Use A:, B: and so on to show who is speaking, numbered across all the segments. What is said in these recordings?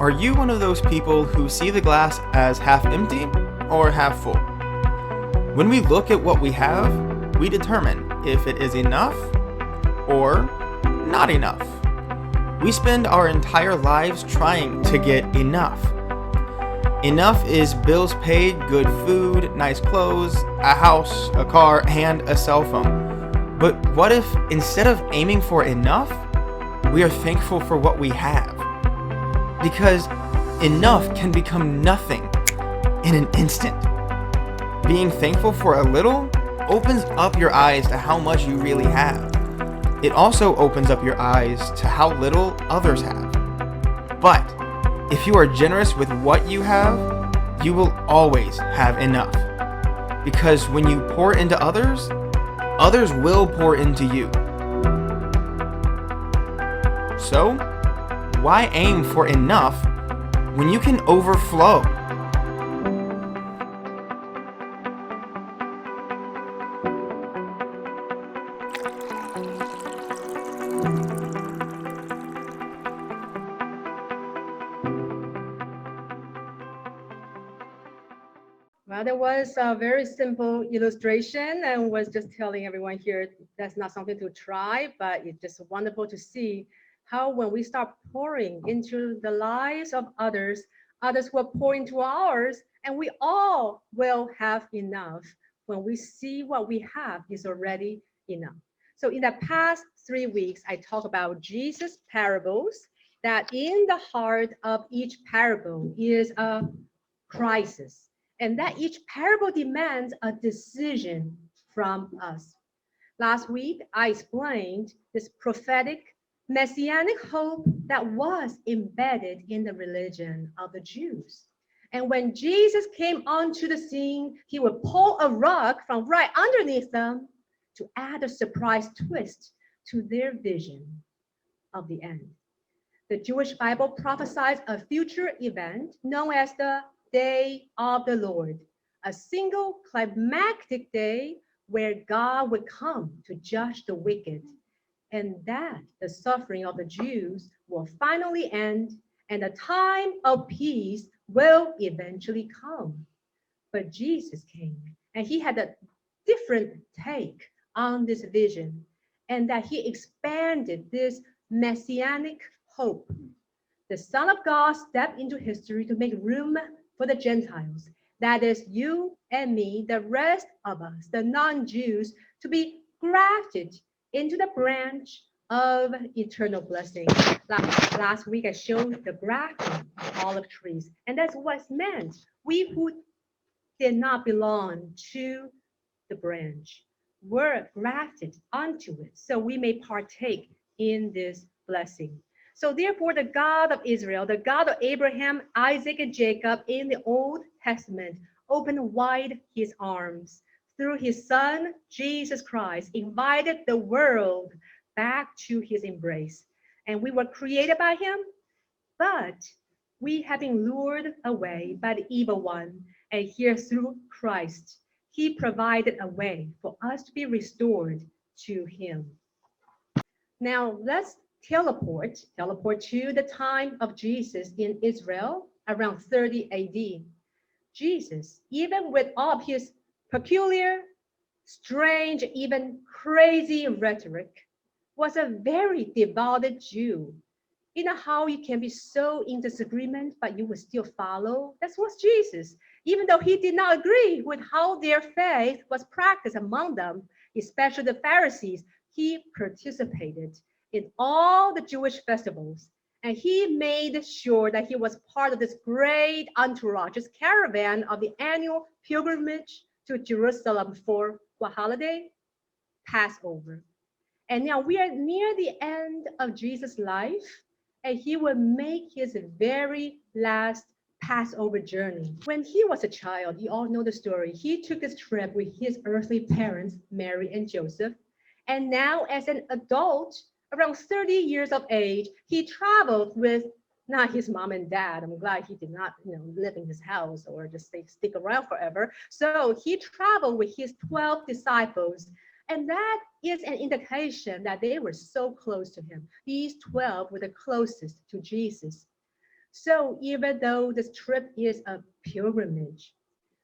A: Are you one of those people who see the glass as half empty or half full? When we look at what we have, we determine if it is enough or not enough. We spend our entire lives trying to get enough. Enough is bills paid, good food, nice clothes, a house, a car, and a cell phone. But what if instead of aiming for enough, we are thankful for what we have? Because enough can become nothing in an instant. Being thankful for a little opens up your eyes to how much you really have. It also opens up your eyes to how little others have. But if you are generous with what you have, you will always have enough. Because when you pour into others, others will pour into you. So, why aim for enough when you can overflow?
B: Well, there was a very simple illustration and was just telling everyone here that's not something to try, but it's just wonderful to see how when we start pouring into the lives of others, others will pour into ours, and we all will have enough when we see what we have is already enough. So in the past 3 weeks, I talked about Jesus' parables, that in the heart of each parable is a crisis, and that each parable demands a decision from us. Last week, I explained this prophetic messianic hope that was embedded in the religion of the Jews. And when Jesus came onto the scene, he would pull a rug from right underneath them to add a surprise twist to their vision of the end. The Jewish Bible prophesies a future event known as the Day of the Lord, a single climactic day where God would come to judge the wicked, and that the suffering of the Jews will finally end and a time of peace will eventually come. But Jesus came and he had a different take on this vision, and that he expanded this messianic hope. The Son of God stepped into history to make room for the Gentiles. That is, you and me, the rest of us, the non Jews, to be grafted into the branch of eternal blessing. Last week, I showed the grafting of olive trees, and that's what's meant. We who did not belong to the branch were grafted onto it, so we may partake in this blessing. So therefore, the God of Israel, the God of Abraham, Isaac, and Jacob in the Old Testament opened wide his arms through his son, Jesus Christ, invited the world back to his embrace. And we were created by him, but we have been lured away by the evil one. And here through Christ, he provided a way for us to be restored to him. Now let's teleport to the time of Jesus in Israel around 30 AD. Jesus, even with all of his peculiar, strange, even crazy rhetoric, was a very devoted Jew. You know how you can be so in disagreement, but you will still follow? That was Jesus. Even though he did not agree with how their faith was practiced among them, especially the Pharisees, he participated in all the Jewish festivals. And he made sure that he was part of this great entourage, this caravan of the annual pilgrimage to Jerusalem for what holiday? Passover. And now we are near the end of Jesus' life, and he will make his very last Passover journey. When he was a child, you all know the story. He took this trip with his earthly parents, Mary and Joseph. And now, as an adult, around 30 years of age, he traveled with not his mom and dad. I'm glad he did not, live in his house or just stick around forever. So he traveled with his 12 disciples. And that is an indication that they were so close to him. These 12 were the closest to Jesus. So even though this trip is a pilgrimage,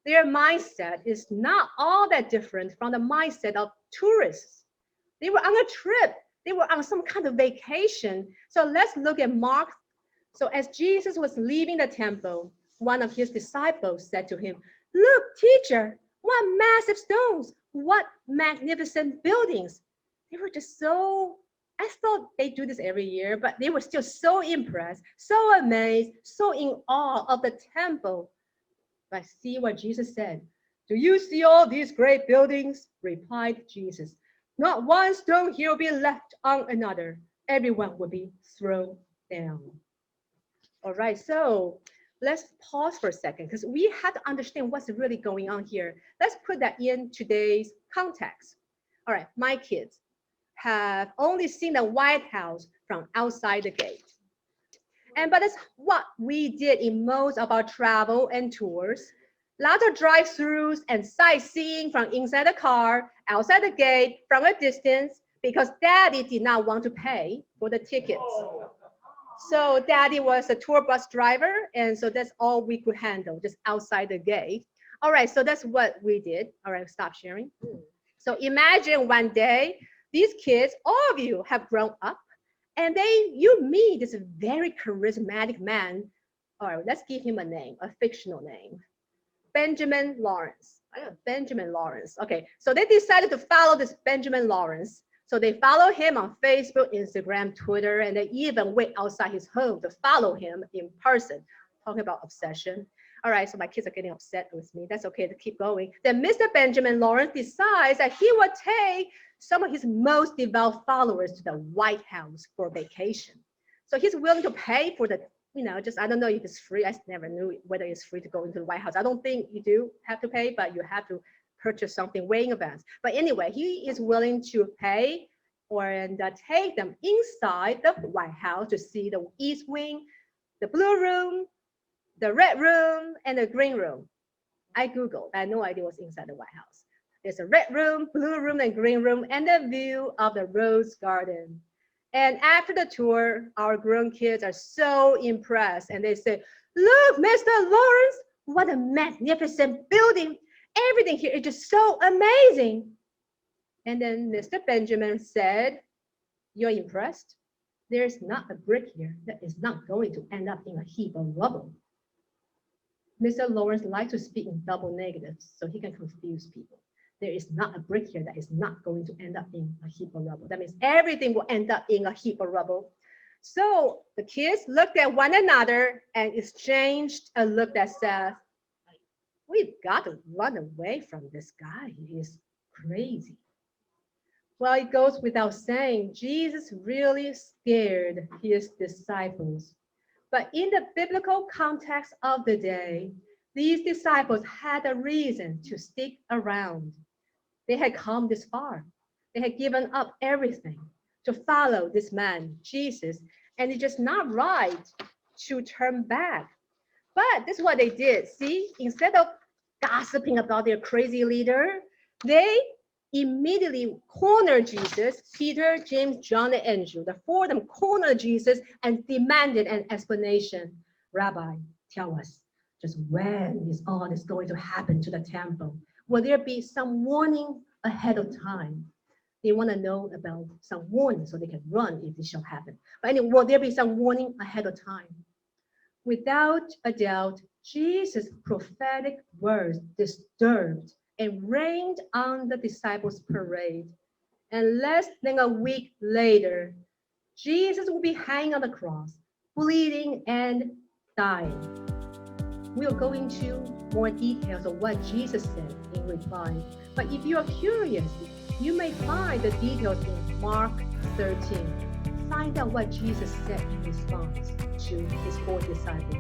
B: their mindset is not all that different from the mindset of tourists. They were on a trip. They were on some kind of vacation. So let's look at Mark. So as Jesus was leaving the temple, one of his disciples said to him, "Look, teacher, what massive stones, what magnificent buildings." They were just so, I thought they do this every year, but they were still so impressed, so amazed, so in awe of the temple. But see what Jesus said. "Do you see all these great buildings?" replied Jesus. "Not one stone here will be left on another. Everyone will be thrown down." All right, so let's pause for a second because we have to understand what's really going on here. Let's put that in today's context. All right, my kids have only seen the White House from outside the gate. But that's what we did in most of our travel and tours. Lots of drive-throughs and sightseeing from inside the car, outside the gate, from a distance, because Daddy did not want to pay for the tickets. So Daddy was a tour bus driver, and so that's all we could handle, just outside the gate. All right, so that's what we did. All right, stop sharing. So imagine one day, these kids, all of you have grown up, and you meet this very charismatic man. All right, let's give him a name, a fictional name. Benjamin Lawrence. Benjamin Lawrence. Okay, so they decided to follow this Benjamin Lawrence. So they follow him on Facebook, Instagram, Twitter, and they even wait outside his home to follow him in person. Talking about obsession. All right, so my kids are getting upset with me. That's okay to keep going. Then Mr. Benjamin Lawrence decides that he would take some of his most devout followers to the White House for vacation. So he's willing to pay for the, I don't know if it's free. I never knew whether it's free to go into the White House. I don't think you do have to pay, but you have to purchase something way in advance. But anyway, he is willing to pay and take them inside the White House to see the East Wing, the Blue Room, the Red Room, and the Green Room. I Googled. I had no idea what's inside the White House. There's a Red Room, Blue Room, and Green Room, and the view of the Rose Garden. And after the tour, our grown kids are so impressed, and they say, "Look, Mr. Lawrence, what a magnificent building. Everything here is just so amazing." And then Mr. Benjamin said, "You're impressed? There's not a brick here that is not going to end up in a heap of rubble." Mr. Lawrence likes to speak in double negatives so he can confuse people. There is not a brick here that is not going to end up in a heap of rubble. That means everything will end up in a heap of rubble. So the kids looked at one another and exchanged a look that says, "We've got to run away from this guy. He is crazy." Well, it goes without saying, Jesus really scared his disciples. But in the biblical context of the day, these disciples had a reason to stick around. They had come this far. They had given up everything to follow this man, Jesus, and it's just not right to turn back. But this is what they did. See, instead of gossiping about their crazy leader, they immediately cornered Jesus. Peter, James, John, and Andrew, the four of them cornered Jesus and demanded an explanation. "Rabbi, tell us, just when is all this going to happen to the temple? Will there be some warning ahead of time?" They want to know about some warning so they can run if it shall happen. But anyway, will there be some warning ahead of time? Without a doubt, Jesus' prophetic words disturbed and rained on the disciples' parade. And less than a week later, Jesus will be hanging on the cross, bleeding and dying. We'll go into more details of what Jesus said in reply. But if you are curious, you may find the details in Mark 13. Find out what Jesus said in response to his four disciples.